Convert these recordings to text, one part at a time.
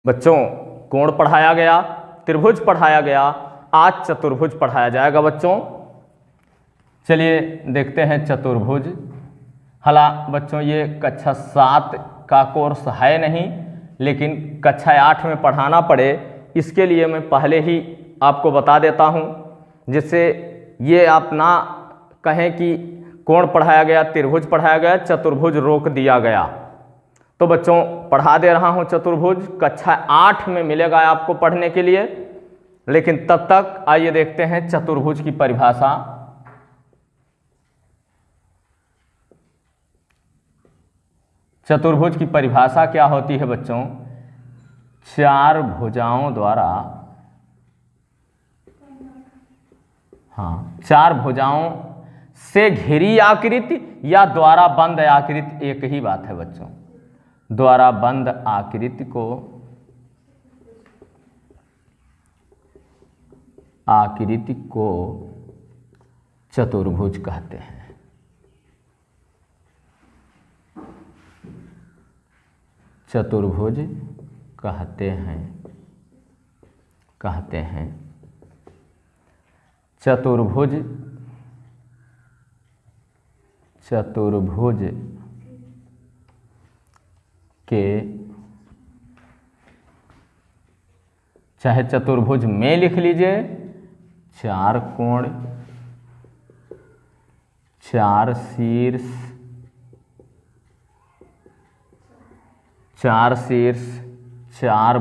बच्चों कोण पढ़ाया गया, त्रिभुज पढ़ाया गया, आज चतुर्भुज पढ़ाया जाएगा बच्चों। चलिए देखते हैं चतुर्भुज। हाला बच्चों ये कक्षा 7 का कोर्स है नहीं, लेकिन कक्षा 8 में पढ़ाना पड़े इसके लिए मैं पहले ही आपको बता देता हूँ, जिससे ये आप ना कहें कि कोण पढ़ाया गया, त्रिभुज पढ़ाया गया, चतुर्भुज रोक दिया गया। तो बच्चों पढ़ा दे रहा हूँ चतुर्भुज, कक्षा 8 में मिलेगा आपको पढ़ने के लिए। लेकिन तब तक आइए देखते हैं चतुर्भुज की परिभाषा। चतुर्भुज की परिभाषा क्या होती है बच्चों? चार भुजाओं द्वारा, चार भुजाओं से घिरी आकृति या द्वारा बंद आकृति, एक ही बात है बच्चों। द्वारा बंद आकृति को चतुर्भुज कहते हैं। चतुर्भुज कहते हैं। चतुर्भुज के चाहे चतुर्भुज में लिख लीजिए, चार कोण, चार शीर्ष, चार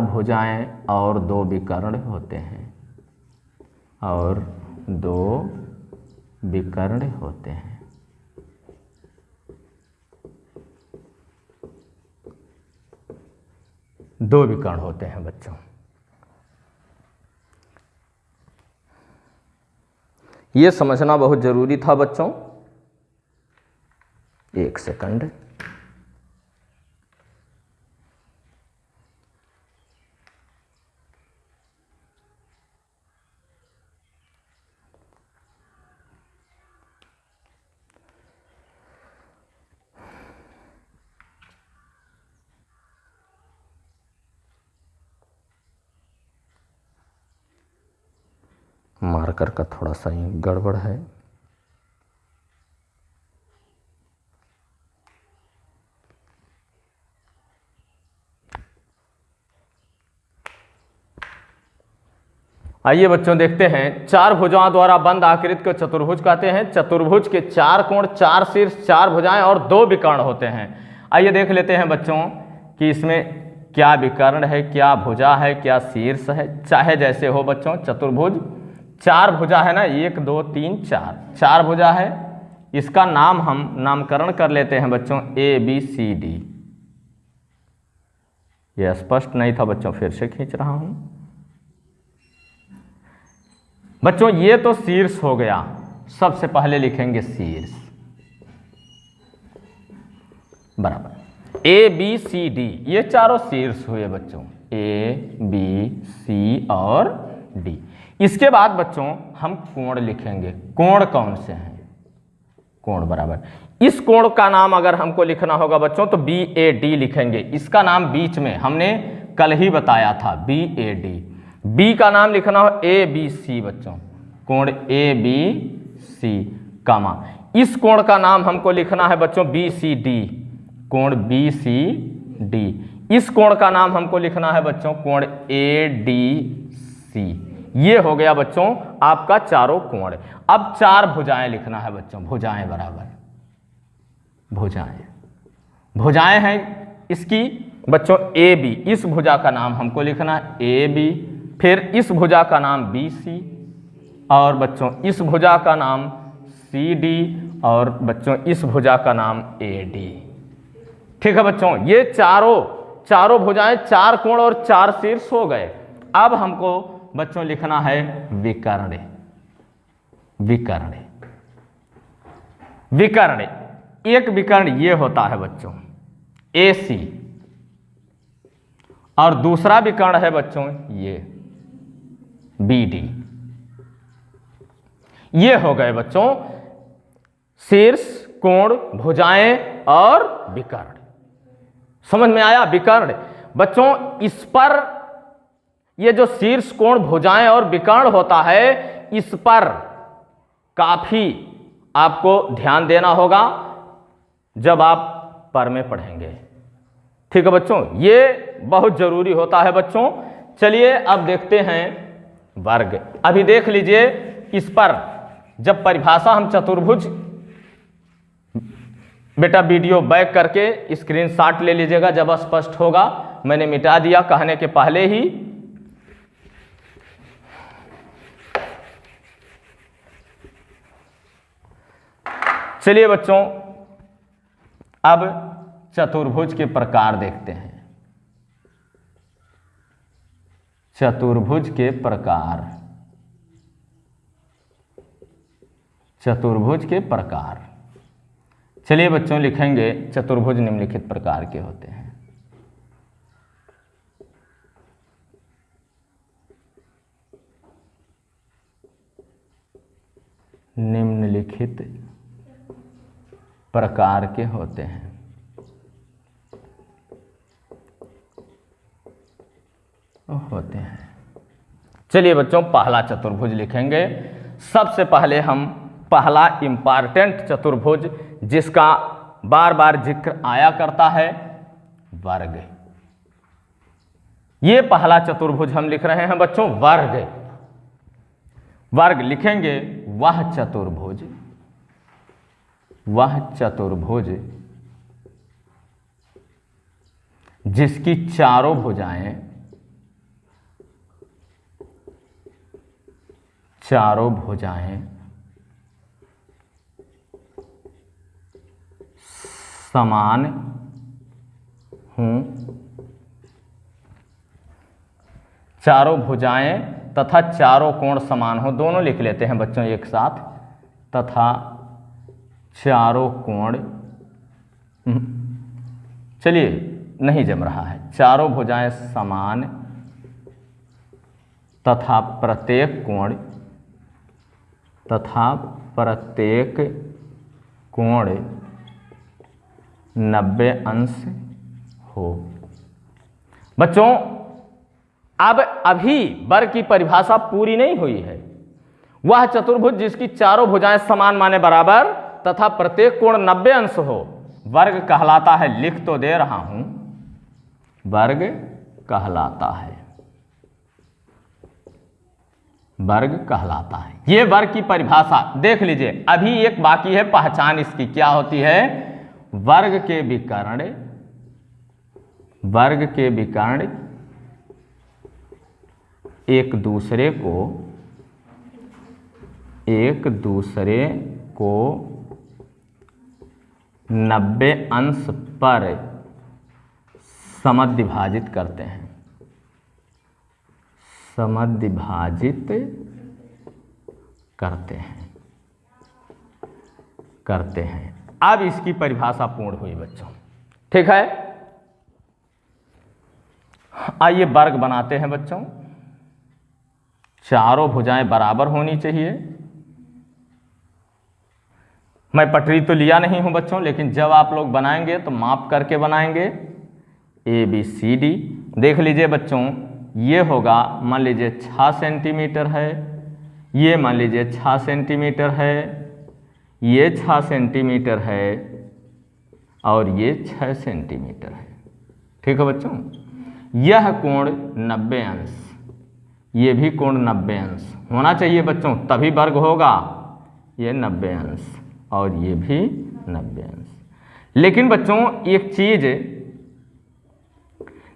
भुजाएं और दो विकर्ण होते हैं, दो विकर्ण होते हैं बच्चों। ये समझना बहुत जरूरी था बच्चों। एक सेकंड। मार्कर का थोड़ा सा ये गड़बड़ है। आइए बच्चों देखते हैं, चार भुजाओं द्वारा बंद आकृति को चतुर्भुज कहते हैं। चतुर्भुज के चार कोण, चार शीर्ष, चार भुजाएं और दो विकर्ण होते हैं। आइए देख लेते हैं बच्चों कि इसमें क्या विकर्ण है, क्या भुजा है, क्या शीर्ष है। चाहे जैसे हो बच्चों, चतुर्भुज चार भुजा है ना, 1 2 3 4, चार भुजा है। इसका नाम हम नामकरण कर लेते हैं बच्चों ABCD। यह स्पष्ट नहीं था बच्चों, फिर से खींच रहा हूं बच्चों। ये तो शीर्ष हो गया, सबसे पहले लिखेंगे शीर्ष बराबर ABCD। ये चारों शीर्ष हुए बच्चों, ABC और D। इसके बाद बच्चों हम कोण लिखेंगे। कोण कौन से हैं? कोण बराबर इस कोण का नाम अगर हमको लिखना होगा बच्चों तो BAD लिखेंगे। इसका नाम बीच में हमने कल ही बताया था, BAD। B का नाम लिखना हो ABC बच्चों, कोण ABC कामा। इस कोण का नाम हमको लिखना है बच्चों BCD, कोण BCD। इस कोण का नाम हमको लिखना है बच्चों कोण ADC। ये हो गया बच्चों आपका चारों कोण। अब चार भुजाएं लिखना है बच्चों, भुजाएं बराबर भुजाएं हैं इसकी बच्चों AB। इस भुजा का नाम हमको लिखना है AB, फिर इस भुजा का नाम BC और बच्चों इस भुजा का नाम CD और बच्चों इस भुजा का नाम AD। ठीक है बच्चों, ये चारों भुजाएं, चार कोण और चार शीर्ष हो गए। अब हमको बच्चों लिखना है विकर्ण। एक विकर्ण ये होता है बच्चों AC, और दूसरा विकर्ण है बच्चों ये BD। ये हो गए बच्चों शीर्ष, कोण, भुजाएं और विकर्ण। समझ में आया? विकर्ण बच्चों, इस पर ये जो शीर्ष कोण, भुजाएं और विकर्ण होता है, इस पर काफी आपको ध्यान देना होगा जब आप पर में पढ़ेंगे। ठीक है बच्चों, ये बहुत जरूरी होता है बच्चों। चलिए अब देखते हैं वर्ग। अभी देख लीजिए, इस पर जब परिभाषा हम चतुर्भुज, बेटा वीडियो बैक करके स्क्रीनशॉट ले लीजिएगा जब स्पष्ट होगा। मैंने मिटा दिया कहने के पहले ही। चलिए बच्चों, अब चतुर्भुज के प्रकार देखते हैं। चतुर्भुज के प्रकार, चतुर्भुज के प्रकार। चलिए बच्चों लिखेंगे, चतुर्भुज निम्नलिखित प्रकार के होते हैं। निम्नलिखित प्रकार के होते हैं। चलिए बच्चों, पहला चतुर्भुज लिखेंगे। सबसे पहले हम पहला इंपॉर्टेंट चतुर्भुज जिसका बार बार जिक्र आया करता है, वर्ग। ये पहला चतुर्भुज हम लिख रहे हैं बच्चों, वर्ग। वर्ग लिखेंगे वह चतुर्भुज, वह चतुर्भुज जिसकी चारों भुजाएं, चारों भुजाएं समान हों, चारों भुजाएं तथा चारों कोण समान हो। दोनों लिख लेते हैं बच्चों एक साथ, तथा चारों कोण, चलिए नहीं जम रहा है, चारों भुजाएं समान तथा प्रत्येक कोण, तथा प्रत्येक कोण 90 अंश हो। बच्चों अब अभी वर्ग की परिभाषा पूरी नहीं हुई है। वह चतुर्भुज जिसकी चारों भुजाएं समान माने बराबर तथा प्रत्येक कोण 90 अंश हो, वर्ग कहलाता है। लिख तो दे रहा हूं, वर्ग कहलाता है, वर्ग कहलाता है। यह वर्ग की परिभाषा देख लीजिए। अभी एक बाकी है पहचान इसकी, क्या होती है? वर्ग के विकर्ण, वर्ग के विकर्ण एक दूसरे को 90 अंश पर समद्विभाजित करते हैं, समद्विभाजित करते हैं। अब इसकी परिभाषा पूर्ण हुई बच्चों, ठीक है। आइए वर्ग बनाते हैं बच्चों। चारों भुजाएं बराबर होनी चाहिए। मैं पटरी तो लिया नहीं हूं बच्चों, लेकिन जब आप लोग बनाएंगे तो माप करके बनाएंगे। ABCD देख लीजिए बच्चों, ये होगा मान लीजिए 6 सेंटीमीटर है, ये मान लीजिए 6 सेंटीमीटर है, ये 6 सेंटीमीटर है और ये 6 सेंटीमीटर है। ठीक है बच्चों, यह कोण 90 अंश, ये भी कोण 90 अंश होना चाहिए बच्चों, तभी वर्ग होगा। ये 90 अंश और ये भी 90 अंश। लेकिन बच्चों एक चीज,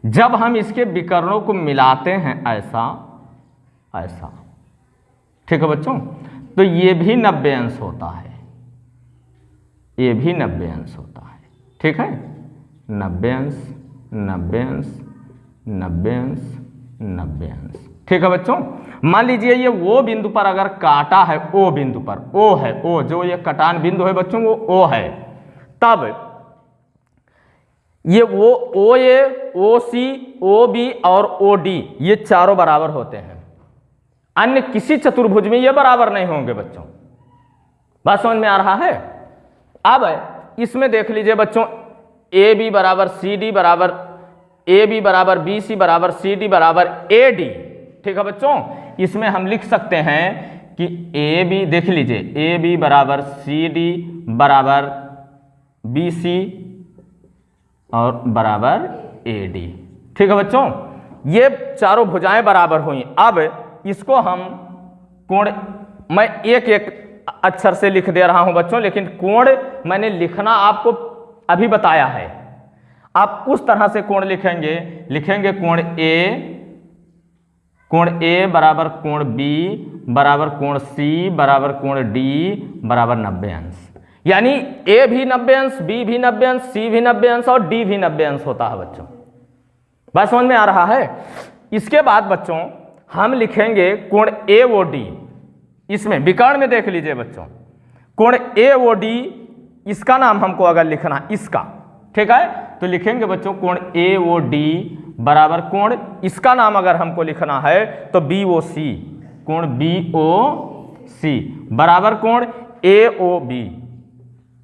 जब हम इसके विकर्णों को मिलाते हैं ऐसा ऐसा, ठीक है बच्चों, तो ये भी 90 अंश होता है, ये भी 90 अंश होता है। ठीक है, 90 अंश 90 अंश 90 अंश 90 अंश। ठीक है बच्चों, मान लीजिए ये वो बिंदु पर अगर काटा है, ओ बिंदु पर, ओ है, ओ जो ये कटान बिंदु है बच्चों वो ओ है, तब ये वो ओ ए, ओ सी, ओ बी और ओ डी ये चारों बराबर होते हैं। अन्य किसी चतुर्भुज में ये बराबर नहीं होंगे बच्चों। बात समझ में आ रहा है? अब इसमें देख लीजिए बच्चों, ए बी बराबर सी डी बराबर ए बी बराबर बी सी बराबर सी डी बराबर ए डी। ठीक है बच्चों, इसमें हम लिख सकते हैं कि ए बी, देख लीजिए, ए बी बराबर सी डी बराबर बी सी और बराबर ए डी। ठीक है बच्चों, ये चारों भुजाएं बराबर हुई। अब इसको हम कोण, मैं एक एक अक्षर से लिख दे रहा हूं बच्चों, लेकिन कोण मैंने लिखना आपको अभी बताया है। आप उस तरह से कोण लिखेंगे कोण ए बराबर कोण बी बराबर कोण सी बराबर कोण डी बराबर 90 अंश। यानी ए भी 90 अंश, बी भी 90 अंश, सी भी 90 अंश और डी भी 90 अंश होता है बच्चों। बात समझ में आ रहा है? इसके बाद बच्चों हम लिखेंगे कोण ए ओ डी। इसमें विकर्ण में देख लीजिए बच्चों, कोण ए ओ डी, इसका नाम हमको अगर लिखना, इसका, ठीक है, तो लिखेंगे बच्चों कोण ए ओ डी बराबर कोण, इसका नाम अगर हमको लिखना है तो बी ओ सी, कोण बी ओ सी बराबर कोण ए ओ बी,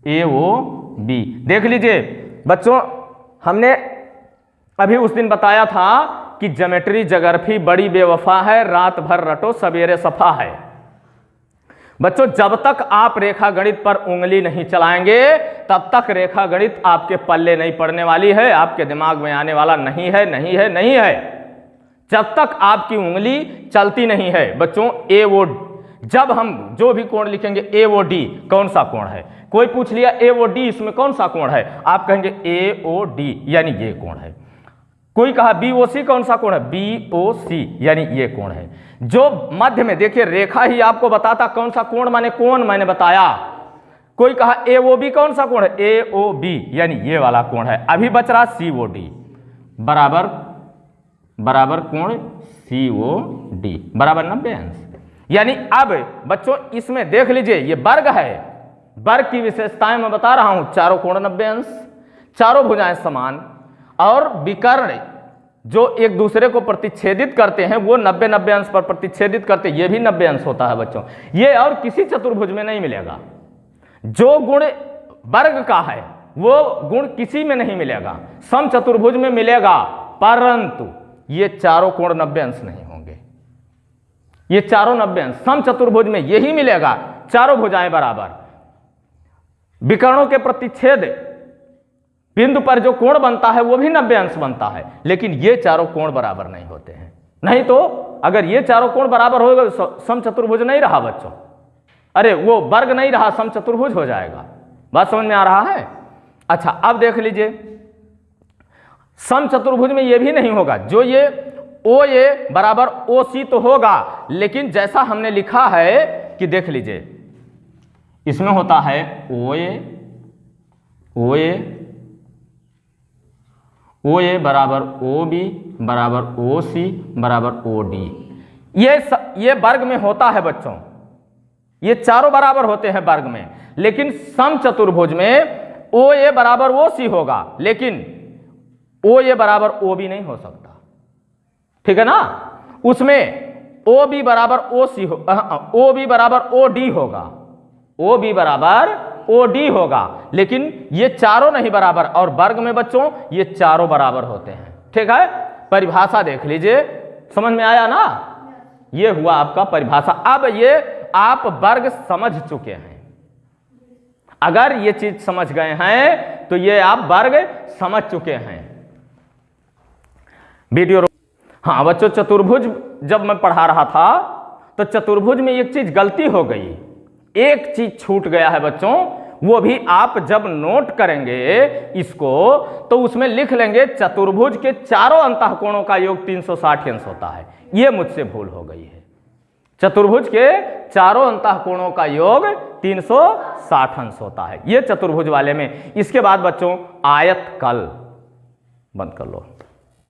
ए ओ बी। देख लीजिए बच्चों, हमने अभी उस दिन बताया था कि ज्योमेट्री जगरफी बड़ी बेवफा है, रात भर रटो सवेरे सफा है। बच्चों जब तक आप रेखा गणित पर उंगली नहीं चलाएंगे तब तक रेखा गणित आपके पल्ले नहीं पड़ने वाली है, आपके दिमाग में आने वाला नहीं है, नहीं है, नहीं है। जब तक आपकी उंगली चलती नहीं है बच्चों, ए ओ, जब हम जो भी कोण लिखेंगे ए ओ डी कौन सा कोण है, कोई पूछ लिया ए ओ डी इसमें कौन सा कोण है, आप कहेंगे ए ओ डी यानी ये कोण है। कोई कहा बी ओ सी कौन सा कोण है, बी ओ सी यानी ये कोण है। जो मध्य में देखिए रेखा ही आपको बताता कौन सा कोण, माने कोण मैंने बताया। कोई कहा ए ओ बी कौन सा कोण है, ए ओ बी यानी ये वाला कोण है। अभी बच रहा सी ओ डी बराबर बराबर कोण सी ओ डी बराबर 90 अंश। यानी अब बच्चों इसमें देख लीजिए ये वर्ग है, वर्ग की विशेषताएं मैं बता रहा हूं, चारों कोण 90 अंश, चारों भुजाएं समान और विकर्ण जो एक दूसरे को प्रतिच्छेदित करते हैं वो 90-90 अंश पर प्रतिच्छेदित करते, ये भी 90 अंश होता है बच्चों। ये और किसी चतुर्भुज में नहीं मिलेगा। जो गुण वर्ग का है वो गुण किसी में नहीं मिलेगा, सम चतुर्भुज में मिलेगा, परंतु ये चारों कोण 90 अंश नहीं होंगे। ये चारों 90 अंश सम चतुर्भुज में यही मिलेगा, चारों भुजाएं बराबर, विकर्णों के प्रतिच्छेद बिंदु पर जो कोण बनता है वो भी 90 अंश बनता है, लेकिन ये चारों कोण बराबर नहीं होते हैं। नहीं तो अगर ये चारों कोण बराबर होगा तो सम चतुर्भुज नहीं रहा बच्चों, अरे वो वर्ग नहीं रहा, सम चतुर्भुज हो जाएगा। बात समझ में आ रहा है? अच्छा अब देख लीजिए, सम चतुर्भुज में ये भी नहीं होगा, जो ये ओ ए बराबर ओ सी तो होगा, लेकिन जैसा हमने लिखा है कि देख लीजिए इसमें होता है ओ ए बराबर ओ बी बराबर ओ सी बराबर ओ डी। ये वर्ग में होता है बच्चों, ये चारों बराबर होते हैं वर्ग में, लेकिन सम चतुर्भुज में ओ ए बराबर ओ सी होगा, लेकिन ओ ए बराबर ओ बी नहीं हो सकता। ठीक है ना? उसमें ओ बी बराबर ओ सी हो, ओ बी बराबर ओ डी होगा, ओ बी बराबर ओ डी होगा, लेकिन ये चारों नहीं बराबर। और वर्ग में बच्चों ये चारों बराबर होते हैं। ठीक है, परिभाषा देख लीजिए, समझ में आया ना? ये हुआ आपका परिभाषा। अब ये आप वर्ग समझ चुके हैं, अगर ये चीज समझ गए हैं तो ये आप वर्ग समझ चुके हैं। वीडियो हाँ बच्चों, चतुर्भुज जब मैं पढ़ा रहा था तो चतुर्भुज में एक चीज गलती हो गई, एक चीज छूट गया है बच्चों, वो भी आप जब नोट करेंगे इसको तो उसमें लिख लेंगे चतुर्भुज के चारों अंतःकोणों का योग 360 अंश होता है। ये मुझसे भूल हो गई है, चतुर्भुज के चारों अंतःकोणों का योग 360 अंश होता है, ये चतुर्भुज वाले में। इसके बाद बच्चों आयत कल बंद कर लो।